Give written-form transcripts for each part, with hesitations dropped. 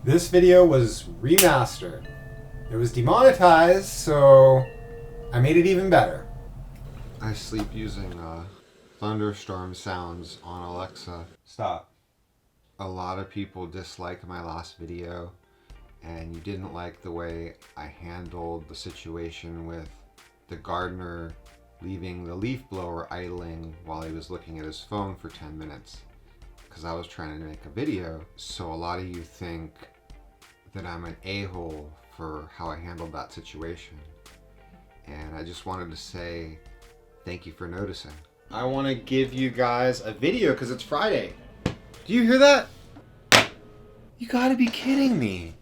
This video was remastered. It was demonetized, so I made it even better. I sleep using thunderstorm sounds on Alexa. Stop. A lot of people disliked my last video, and you didn't like the way I handled the situation with the gardener leaving the leaf blower idling while he was looking at his phone for 10 minutes because I was trying to make a video. So a lot of you think that I'm an a-hole for how I handled that situation. And I just wanted to say thank you for noticing. I want to give you guys a video because it's Friday. Do you hear that? You gotta be kidding me.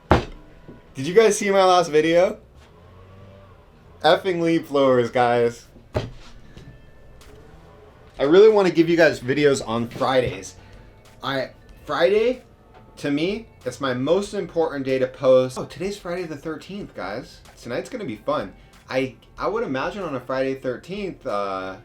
Did you guys see my last video? Effing leaf blowers, guys. I really want to give you guys videos on Fridays. Friday, to me, it's my most important day to post. Oh, today's Friday the 13th, guys. Tonight's gonna be fun. I would imagine on a Friday 13th,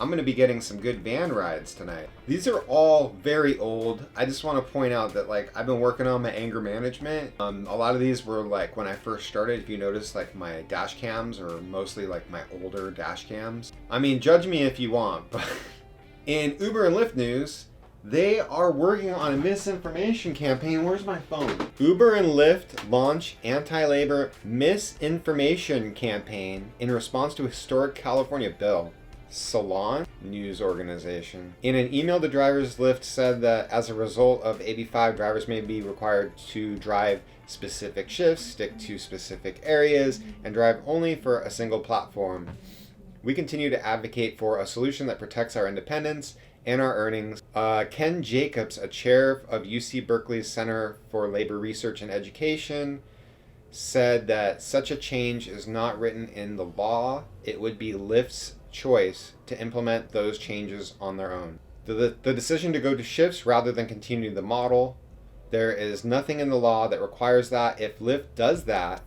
I'm going to be getting some good van rides tonight. These are all very old. I just want to point out that I've been working on my anger management. A lot of these were when I first started. If you notice, my dash cams are mostly my older dash cams. I mean, judge me if you want, but in Uber and Lyft news, they are working on a misinformation campaign. Where's my phone? Uber and Lyft launch anti-labor misinformation campaign in response to a historic California bill. Salon news organization. In an email, the drivers Lyft said that as a result of AB 5, drivers may be required to drive specific shifts, stick to specific areas, and drive only for a single platform. We continue to advocate for a solution that protects our independence and our earnings. Ken Jacobs, a chair of UC Berkeley's Center for Labor Research and Education, said that such a change is not written in the law. It would be Lyft's choice to implement those changes on their own. The decision to go to shifts rather than continue the model, there is nothing in the law that requires that. If Lyft does that,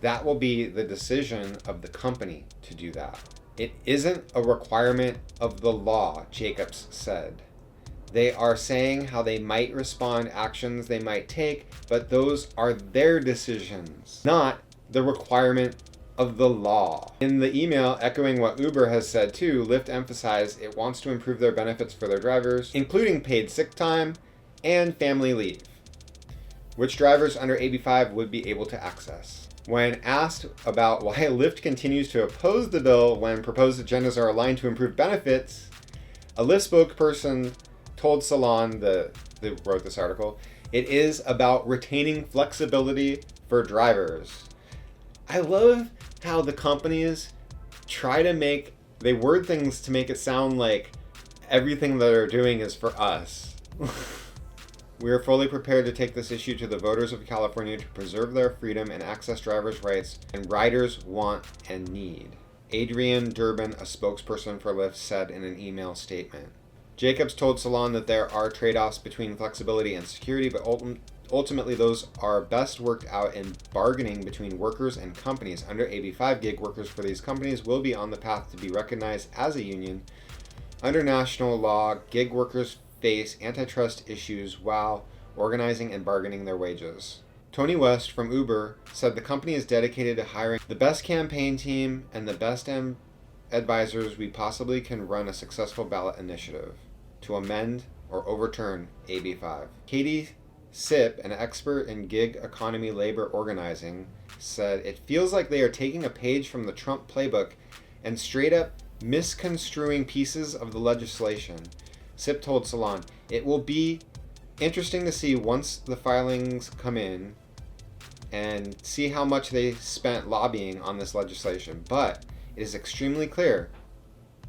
that will be the decision of the company to do that. It isn't a requirement of the law, Jacobs said. They are saying how they might respond, actions they might take, but those are their decisions, not the requirement of the law. In the email, echoing what Uber has said too, Lyft emphasized it wants to improve their benefits for their drivers, including paid sick time and family leave, which drivers under AB 5 would be able to access. When asked about why Lyft continues to oppose the bill when proposed agendas are aligned to improve benefits, a Lyft spokesperson told Salon, that wrote this article, it is about retaining flexibility for drivers. I love how the companies they word things to make it sound like everything that they're doing is for us. We are fully prepared to take this issue to the voters of California to preserve their freedom and access drivers' rights and riders want and need. Adrian Durbin, a spokesperson for Lyft, said in an email statement. Jacobs told Salon that there are trade-offs between flexibility and security, but ultimately those are best worked out in bargaining between workers and companies. Under AB 5, gig workers for these companies will be on the path to be recognized as a union. Under national law, gig workers face antitrust issues while organizing and bargaining their wages. Tony West from Uber said the company is dedicated to hiring the best campaign team and the best advisors we possibly can run a successful ballot initiative to amend or overturn AB 5. Katie Sipp, an expert in gig economy labor organizing, said it feels like they are taking a page from the Trump playbook and straight up misconstruing pieces of the legislation. Sipp told Salon, it will be interesting to see once the filings come in and see how much they spent lobbying on this legislation, but it is extremely clear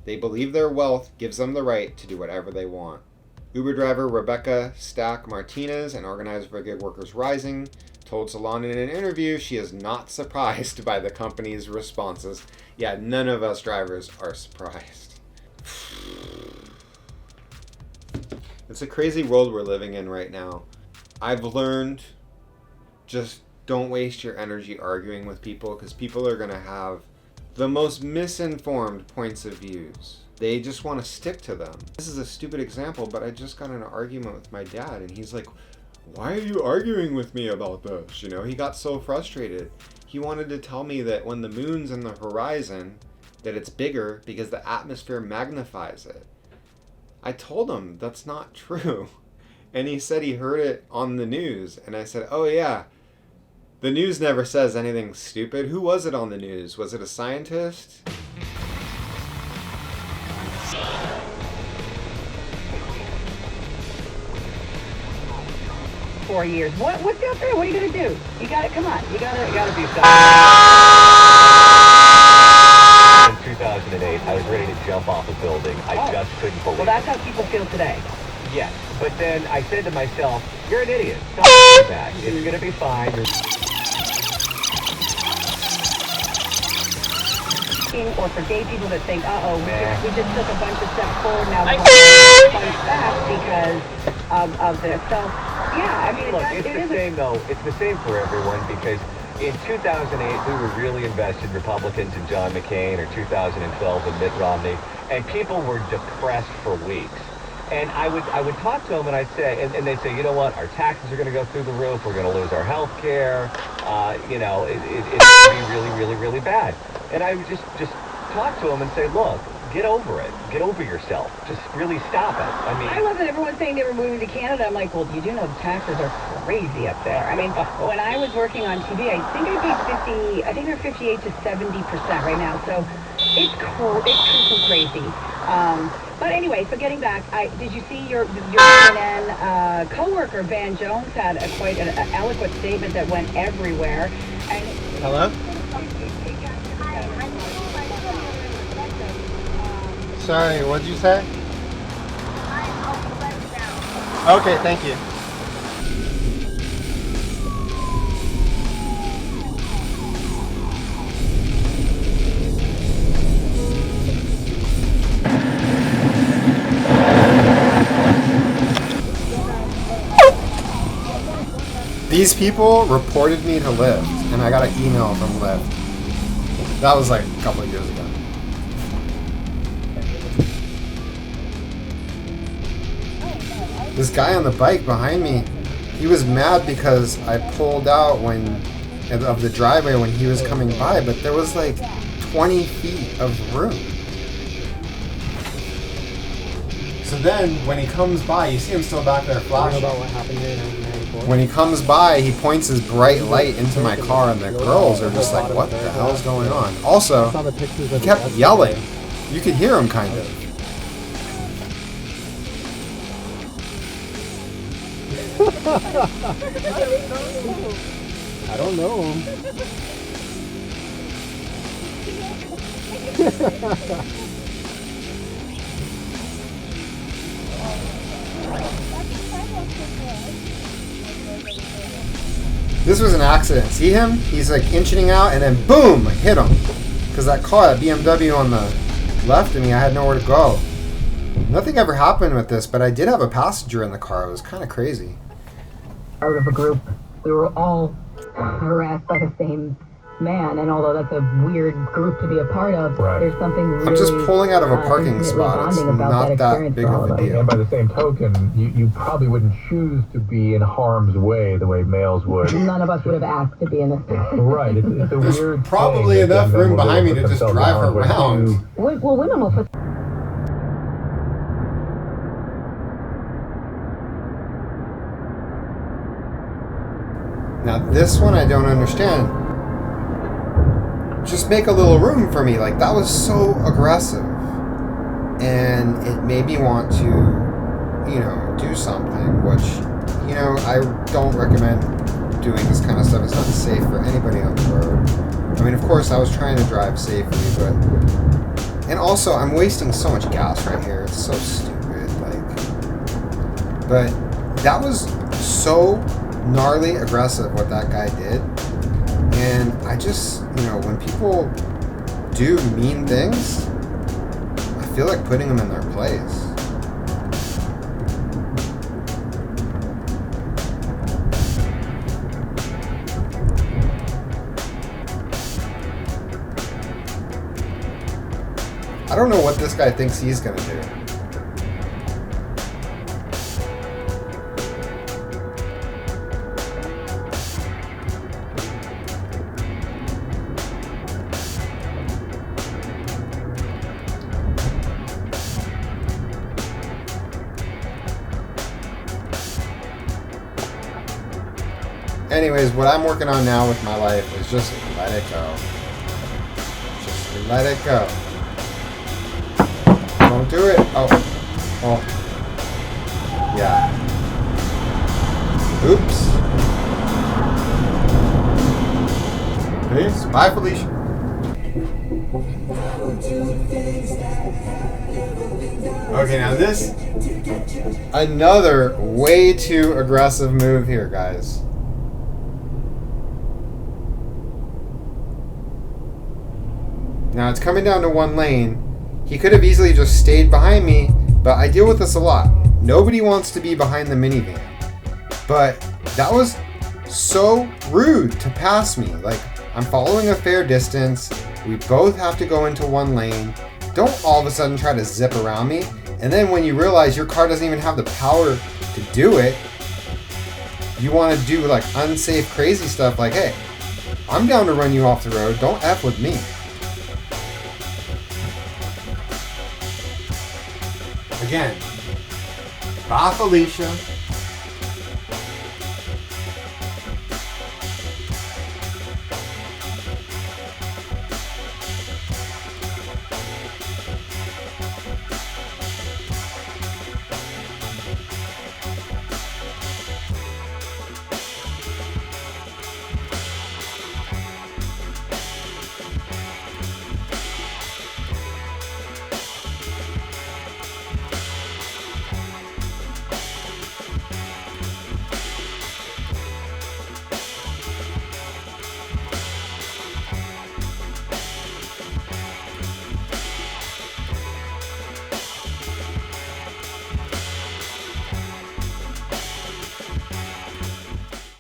they believe their wealth gives them the right to do whatever they want. Uber driver Rebecca Stack Martinez, an organizer for Gig Workers Rising, told Salon in an interview she is not surprised by the company's responses. Yeah, none of us drivers are surprised. It's a crazy world we're living in right now. I've learned just don't waste your energy arguing with people because people are going to have the most misinformed points of views. They just want to stick to them. This is a stupid example, but I just got in an argument with my dad, and he's like, why are you arguing with me about this? You know, he got so frustrated. He wanted to tell me that when the moon's in the horizon, that it's bigger because the atmosphere magnifies it. I told him that's not true. And he said he heard it on the news. And I said, oh yeah, the news never says anything stupid. Who was it on the news? Was it a scientist? 4 years. What's out there? What are you gonna do? You gotta come on. You gotta be In 2008, I was ready to jump off a building. I just couldn't believe Well, that's how people feel today. Yes, but then I said to myself, you're an idiot. Stop doing that. It's gonna be fine. Or for gay people that think, uh-oh, we just took a bunch of steps forward, now we're going to punch back because of this. So, yeah, I mean, Look, it's the same, though. It's the same for everyone because in 2008, we were really invested, Republicans in John McCain, or 2012 in Mitt Romney, and people were depressed for weeks. And I would talk to them, and I'd say, and they'd say, you know what, our taxes are going to go through the roof, we're going to lose our health care, you know, it's going to be really, really, really bad. And I would just talk to them and say, look, get over it. Get over yourself. Just really stop it. I mean, I wasn't everyone saying they were moving to Canada. I'm like, well, you do know the taxes are crazy up there. I mean, when I was working on TV, I think I paid 50, I think they're 58 to 70% right now. So it's crazy. But anyway, so getting back, did you see your CNN co-worker, Van Jones, had quite an eloquent statement that went everywhere. And hello? Sorry, what'd you say? Okay, thank you. These people reported me to Lyft, and I got an email from Lyft. That was like a couple of years ago. This guy on the bike behind me, he was mad because I pulled out of the driveway when he was coming by, but there was like 20 feet of room. So then, when he comes by, you see him still back there flashing. About what happened here in 1994? When he comes by, he points his bright light into my car, and the girls are just like, what the hell is going on? Also, he kept yelling. You could hear him, kind of. I don't know him. This was an accident. See him? He's like inching out, and then boom, hit him. Because that car, that BMW on the left of me, I had nowhere to go. Nothing ever happened with this, but I did have a passenger in the car. It was kind of crazy. Part of a group, we were all harassed by the same man, and although that's a weird group to be a part of, there's something really I'm just pulling out of a parking spot. It's not that big of a deal. And by the same token, you probably wouldn't choose to be in harm's way the way males would. None of us would have asked to be in this. Right, it's a weird Probably thing enough that room men will behind me put to just themselves drive down with around. too. Well, women will put. Now this one I don't understand. Just make a little room for me. Like, that was so aggressive. And it made me want to, you know, do something, which, you know, I don't recommend doing this kind of stuff. It's not safe for anybody on the road. I mean, of course, I was trying to drive safely, but... And also, I'm wasting so much gas right here. It's so stupid, like... But that was so gnarly aggressive what that guy did. And I just, you know, when people do mean things, I feel like putting them in their place. don't know what this guy thinks he's gonna do. Anyways, what I'm working on now with my life is just let it go. Just let it go. Don't do it. Oh. Oh. Yeah. Oops. Peace. Bye, Felicia. Okay, now this... Another way too aggressive move here, guys. Now it's coming down to one lane. He could have easily just stayed behind me, but I deal with this a lot. Nobody wants to be behind the minivan. But that was so rude to pass me. Like, I'm following a fair distance. We both have to go into one lane. Don't all of a sudden try to zip around me. And then when you realize your car doesn't even have the power to do it, you want to do like unsafe, crazy stuff like, hey, I'm down to run you off the road. Don't F with me. Again, bye, Felicia.